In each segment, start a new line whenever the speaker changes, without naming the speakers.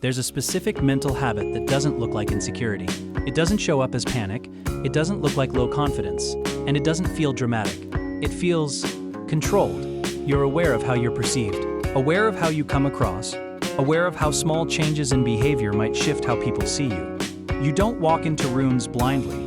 there's a specific mental habit that doesn't look like insecurity. It doesn't show up as panic, it doesn't look like low confidence, and it doesn't feel dramatic. It feels controlled. You're aware of how you're perceived, aware of how you come across, aware of how small changes in behavior might shift how people see you. You don't walk into rooms blindly.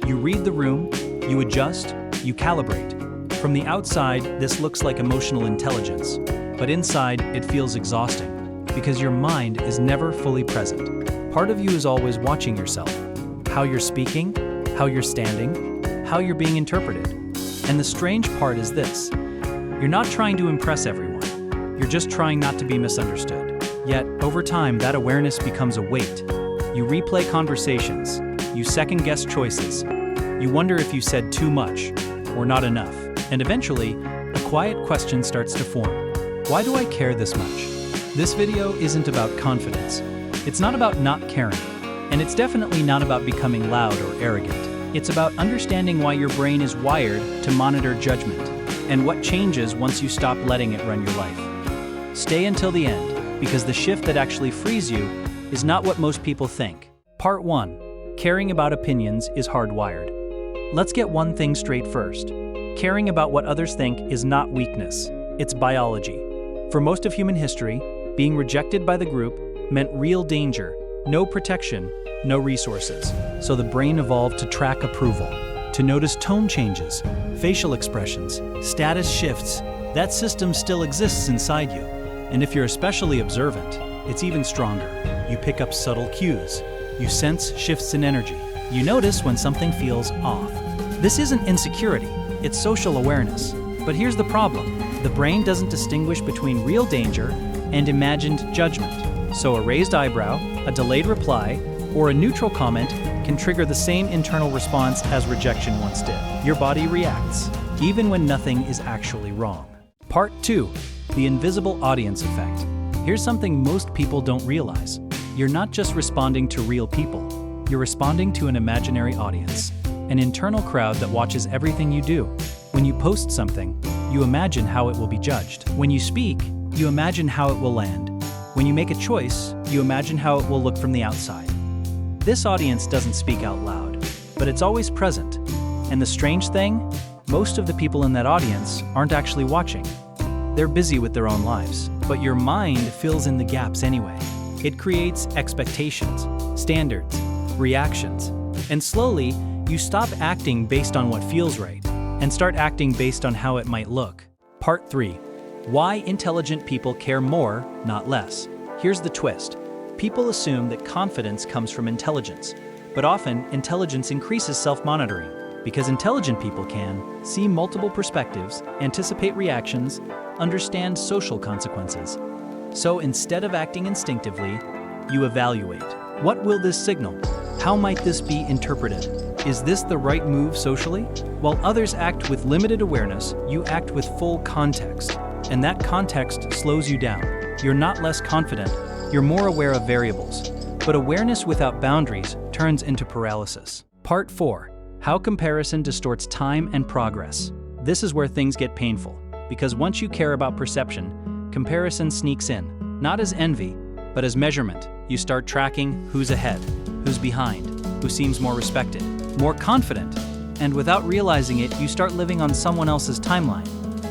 You read the room, you adjust, you calibrate. From the outside, this looks like emotional intelligence, but inside, it feels exhausting because your mind is never fully present. Part of you is always watching yourself, how you're speaking, how you're standing, how you're being interpreted. And the strange part is this: you're not trying to impress everyone. You're just trying not to be misunderstood. Yet, over time, that awareness becomes a weight. You replay conversations, you second-guess choices, you wonder if you said too much or not enough. And eventually, a quiet question starts to form. Why do I care this much? This video isn't about confidence. It's not about not caring. And it's definitely not about becoming loud or arrogant. It's about understanding why your brain is wired to monitor judgment and what changes once you stop letting it run your life. Stay until the end, because the shift that actually frees you is not what most people think. Part 1. Caring about opinions is hardwired. Let's get one thing straight first. Caring about what others think is not weakness, it's biology. For most of human history, being rejected by the group meant real danger, no protection, no resources. So the brain evolved to track approval, to notice tone changes, facial expressions, status shifts. That system still exists inside you. And if you're especially observant, it's even stronger. You pick up subtle cues. You sense shifts in energy. You notice when something feels off. This isn't insecurity, it's social awareness. But here's the problem. The brain doesn't distinguish between real danger and imagined judgment. So a raised eyebrow, a delayed reply, or a neutral comment can trigger the same internal response as rejection once did. Your body reacts, even when nothing is actually wrong. Part 2. The invisible audience effect. Here's something most people don't realize. You're not just responding to real people. You're responding to an imaginary audience, an internal crowd that watches everything you do. When you post something, you imagine how it will be judged. When you speak, you imagine how it will land. When you make a choice, you imagine how it will look from the outside. This audience doesn't speak out loud, but it's always present. And the strange thing, most of the people in that audience aren't actually watching. They're busy with their own lives, but your mind fills in the gaps anyway. It creates expectations, standards, reactions, and slowly, you stop acting based on what feels right and start acting based on how it might look. Part 3. Why intelligent people care more, not less. Here's the twist. People assume that confidence comes from intelligence, but often intelligence increases self-monitoring because intelligent people can see multiple perspectives, anticipate reactions, understand social consequences. So instead of acting instinctively, you evaluate. What will this signal? How might this be interpreted? Is this the right move socially? While others act with limited awareness, you act with full context. And that context slows you down. You're not less confident, you're more aware of variables. But awareness without boundaries turns into paralysis. Part 4. How comparison distorts time and progress. This is where things get painful, because once you care about perception, comparison sneaks in, not as envy, but as measurement. You start tracking who's ahead, who's behind, who seems more respected, more confident, and without realizing it, you start living on someone else's timeline.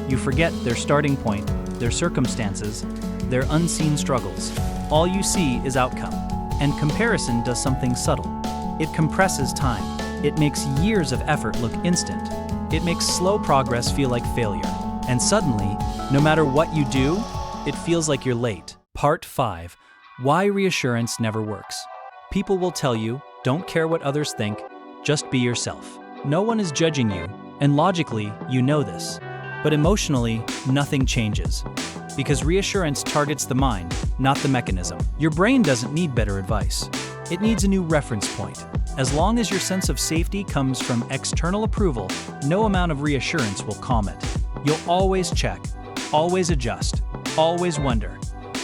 You forget their starting point, their circumstances, their unseen struggles. All you see is outcome. And comparison does something subtle. It compresses time. It makes years of effort look instant. It makes slow progress feel like failure. And suddenly, no matter what you do, it feels like you're late. Part 5. Why reassurance never works. People will tell you, don't care what others think, just be yourself. No one is judging you, and logically, you know this. But emotionally, nothing changes. Because reassurance targets the mind, not the mechanism. Your brain doesn't need better advice. It needs a new reference point. As long as your sense of safety comes from external approval, no amount of reassurance will calm it. You'll always check, always adjust, always wonder,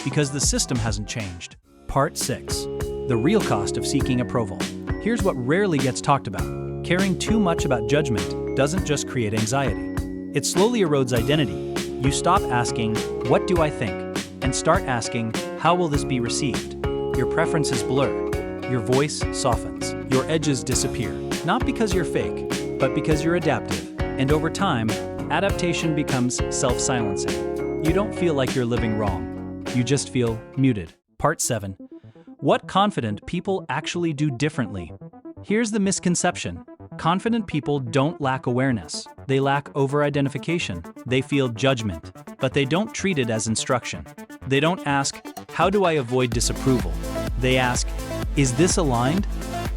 because the system hasn't changed. Part 6. The real cost of seeking approval. Here's what rarely gets talked about. Caring too much about judgment doesn't just create anxiety. It slowly erodes identity. You stop asking, what do I think? And start asking, how will this be received? your preferences blur, your voice softens, your edges disappear. Not because you're fake, but because you're adaptive. And over time, adaptation becomes self-silencing. You don't feel like you're living wrong. You just feel muted. Part 7. What confident people actually do differently. Here's the misconception. Confident people don't lack awareness. They lack over-identification. They feel judgment, but they don't treat it as instruction. They don't ask, how do I avoid disapproval? They ask, is this aligned?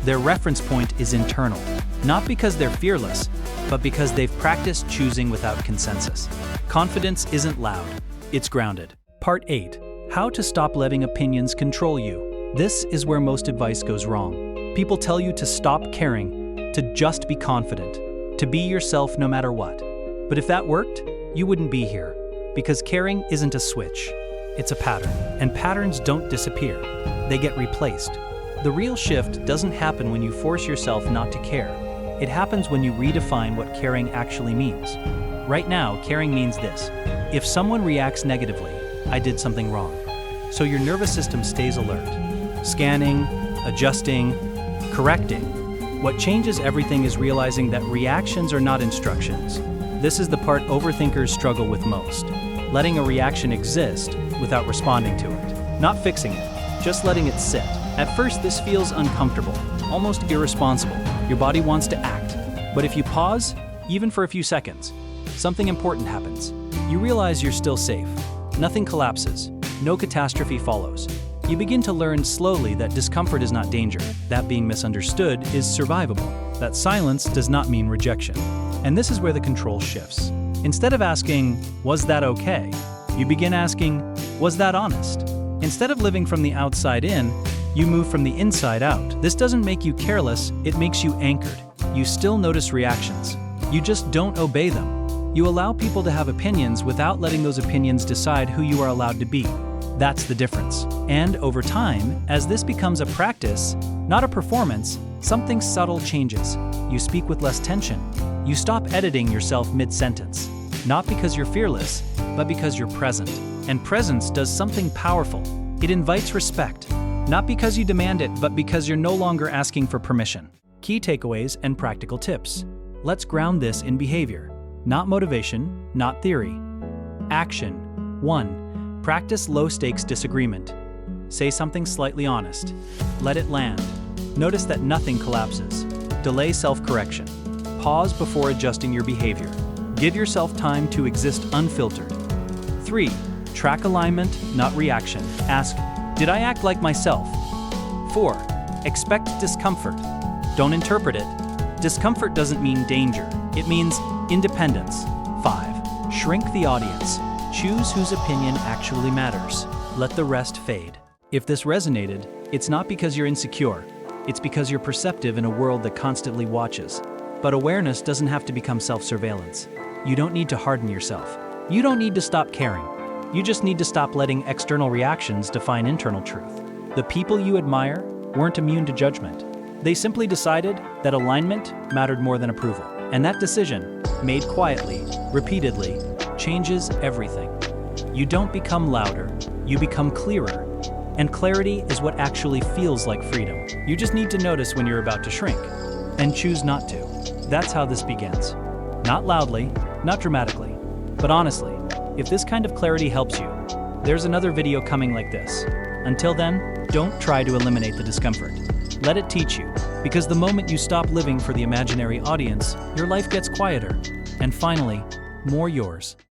Their reference point is internal, not because they're fearless, but because they've practiced choosing without consensus. Confidence isn't loud, it's grounded. Part 8. How to stop letting opinions control you. This is where most advice goes wrong. People tell you to stop caring, to just be confident, to be yourself no matter what. But if that worked, you wouldn't be here. Because caring isn't a switch, it's a pattern. And patterns don't disappear, they get replaced. The real shift doesn't happen when you force yourself not to care. It happens when you redefine what caring actually means. Right now, caring means this. If someone reacts negatively, I did something wrong. So your nervous system stays alert, scanning, adjusting, correcting. What changes everything is realizing that reactions are not instructions. This is the part overthinkers struggle with most. Letting a reaction exist without responding to it. Not fixing it, just letting it sit. At first, this feels uncomfortable, almost irresponsible. Your body wants to act. But if you pause, even for a few seconds, something important happens. You realize you're still safe. Nothing collapses. No catastrophe follows. You begin to learn slowly that discomfort is not danger, that being misunderstood is survivable, that silence does not mean rejection. And this is where the control shifts. Instead of asking, was that okay? You begin asking, was that honest? Instead of living from the outside in, you move from the inside out. This doesn't make you careless, it makes you anchored. You still notice reactions. You just don't obey them. You allow people to have opinions without letting those opinions decide who you are allowed to be. That's the difference. And over time, as this becomes a practice, not a performance, something subtle changes. You speak with less tension. You stop editing yourself mid-sentence. Not because you're fearless, but because you're present. And presence does something powerful. It invites respect. Not because you demand it, but because you're no longer asking for permission. Key takeaways and practical tips. Let's ground this in behavior. Not motivation, not theory. Action. 1. Practice low-stakes disagreement. Say something slightly honest. Let it land. Notice that nothing collapses. Delay self-correction. Pause before adjusting your behavior. Give yourself time to exist unfiltered. 3. Track alignment, not reaction. Ask, did I act like myself? 4. Expect discomfort. Don't interpret it. Discomfort doesn't mean danger. It means independence. 5. Shrink the audience. Choose whose opinion actually matters. Let the rest fade. If this resonated, it's not because you're insecure. It's because you're perceptive in a world that constantly watches. But awareness doesn't have to become self-surveillance. You don't need to harden yourself. You don't need to stop caring. You just need to stop letting external reactions define internal truth. The people you admire weren't immune to judgment. They simply decided that alignment mattered more than approval. And that decision, made quietly, repeatedly, changes everything. You don't become louder, you become clearer. And clarity is what actually feels like freedom. You just need to notice when you're about to shrink, and choose not to. That's how this begins. Not loudly, not dramatically, but honestly. If this kind of clarity helps you, there's another video coming like this. Until then, don't try to eliminate the discomfort. Let it teach you, because the moment you stop living for the imaginary audience, your life gets quieter, and finally, more yours.